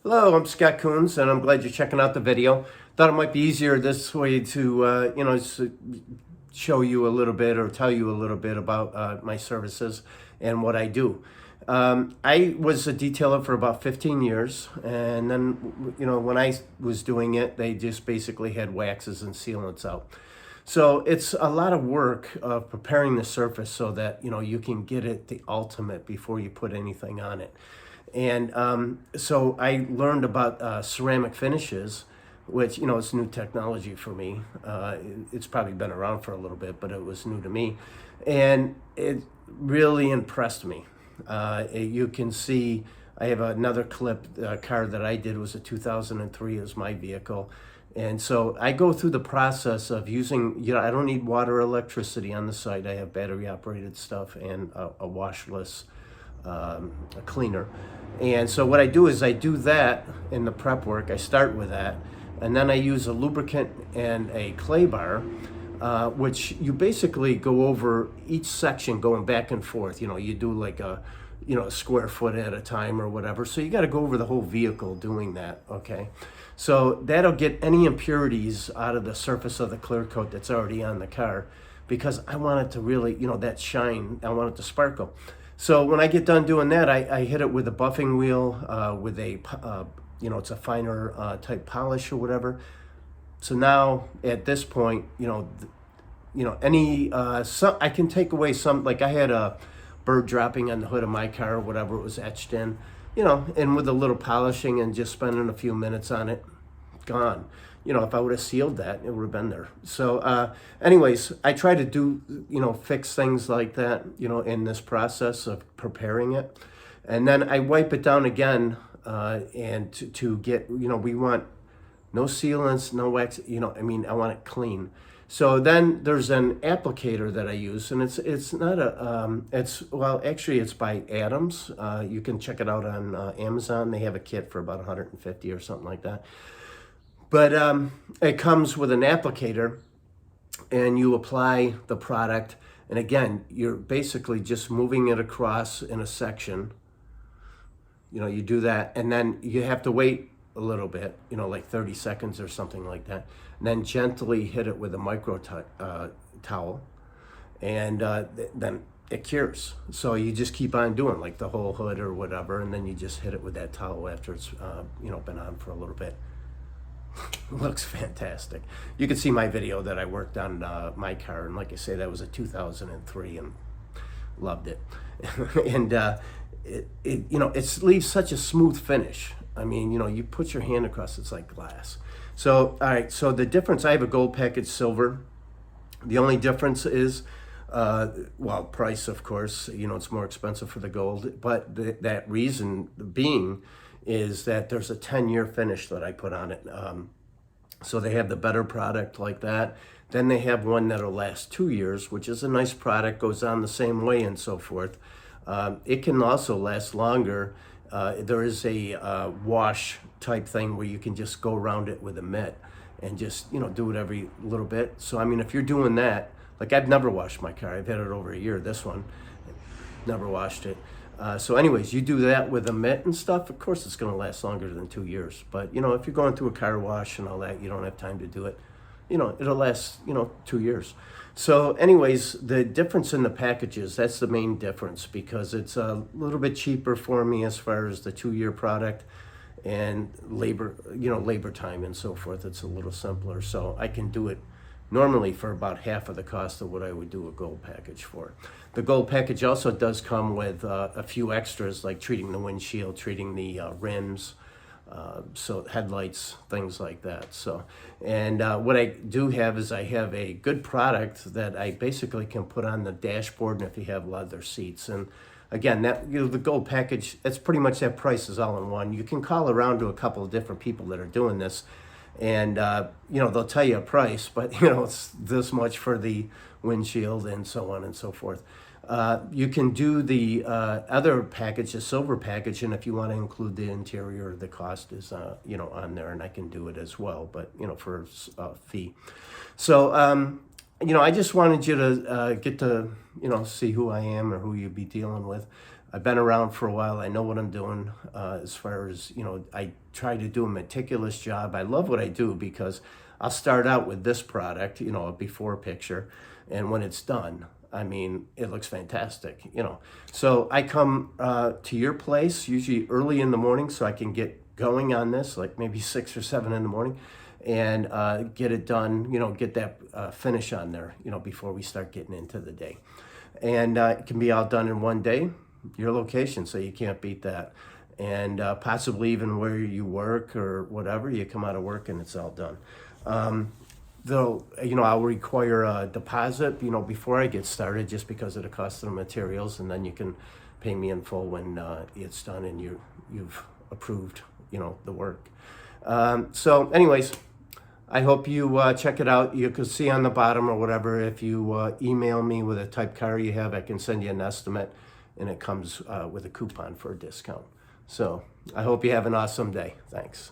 Hello, I'm Scott Coons, and I'm glad you're checking out the video. Thought it might be easier this way to, show you a little bit or tell you a little bit about my services and what I do. I was a detailer for about 15 years, and then, when I was doing it, they just basically had waxes and sealants out. So it's a lot of work of preparing the surface so that, you can get it the ultimate before you put anything on it. And so I learned about ceramic finishes, which, it's new technology for me. It's probably been around for a little bit, but it was new to me. And it really impressed me. You can see I have another clip, car that I did was a 2003 as my vehicle. And so I go through the process of using, I don't need water or electricity on the site. I have battery operated stuff and a washless a cleaner. And so what I do is I do that in the prep work. I start with that, and then I use a lubricant and a clay bar, which you basically go over each section going back and forth. You do like a square foot at a time or whatever. So you got to go over the whole vehicle doing that, okay? So that'll get any impurities out of the surface of the clear coat that's already on the car, because I want it to really, that shine, I want it to sparkle. So when I get done doing that, I hit it with a buffing wheel with a, it's a finer type polish or whatever. So now at this point, any, I can take away some, like I had a bird dropping on the hood of my car or whatever it was etched in, and with a little polishing and just spending a few minutes on it, gone. If I would have sealed that, it would have been there. So anyways, I try to do, fix things like that, in this process of preparing it. And then I wipe it down again and to get, we want no sealants, no wax, I want it clean. So then there's an applicator that I use, and it's not a, actually it's by Adams. You can check it out on Amazon. They have a kit for about 150 or something like that. But it comes with an applicator, and you apply the product. And again, you're basically just moving it across in a section. You do that, and then you have to wait a little bit, like 30 seconds or something like that. And then gently hit it with a micro towel, and then it cures. So you just keep on doing like the whole hood or whatever, and then you just hit it with that towel after it's been on for a little bit. Looks fantastic. You can see my video that I worked on my car, and like I say, that was a 2003, and loved it. And it leaves such a smooth finish. I mean, you put your hand across, it's like glass. So all right, so the difference, I have a gold package silver. The only difference is price, of course. It's more expensive for the gold, but that reason being is that there's a 10-year finish that I put on it. So they have the better product like that. Then they have one that'll last 2 years, which is a nice product, goes on the same way and so forth. It can also last longer. There is a wash type thing where you can just go around it with a mitt and just, do it every little bit. So, I mean, if you're doing that, like I've never washed my car. I've had it over a year, this one. Never washed it. So anyways, you do that with a mitt and stuff, of course it's going to last longer than 2 years. But, if you're going through a car wash and all that, you don't have time to do it, it'll last, 2 years. So anyways, the difference in the packages, that's the main difference, because it's a little bit cheaper for me as far as the 2-year product and labor time and so forth. It's a little simpler. So I can do it normally for about half of the cost of what I would do a gold package for. The gold package also does come with a few extras, like treating the windshield, treating the rims, so headlights, things like that. So, and what I do have is I have a good product that I basically can put on the dashboard, and if you have leather seats. And again, that the gold package, that's pretty much that price is all in one. You can call around to a couple of different people that are doing this, and they'll tell you a price, but it's this much for the windshield and so on and so forth. You can do the other package, the silver package, and if you want to include the interior, the cost is on there, and I can do it as well, but for a fee. So I just wanted you to get to see who I am or who you'd be dealing with. I've been around for a while. I know what I'm doing as far as, I try to do a meticulous job. I love what I do because I'll start out with this product, a before picture. And when it's done, I mean, it looks fantastic, So I come to your place usually early in the morning so I can get going on this, like maybe 6 or 7 in the morning, and get it done, get that finish on there, before we start getting into the day. And it can be all done in one day, your location, so you can't beat that. And possibly even where you work or whatever, you come out of work and it's all done. Though, I'll require a deposit, before I get started just because of the cost of the materials, and then you can pay me in full when it's done and you've approved, the work. So anyways, I hope you check it out. You can see on the bottom or whatever, if you email me with a type car you have, I can send you an estimate, and it comes with a coupon for a discount. So I hope you have an awesome day. Thanks.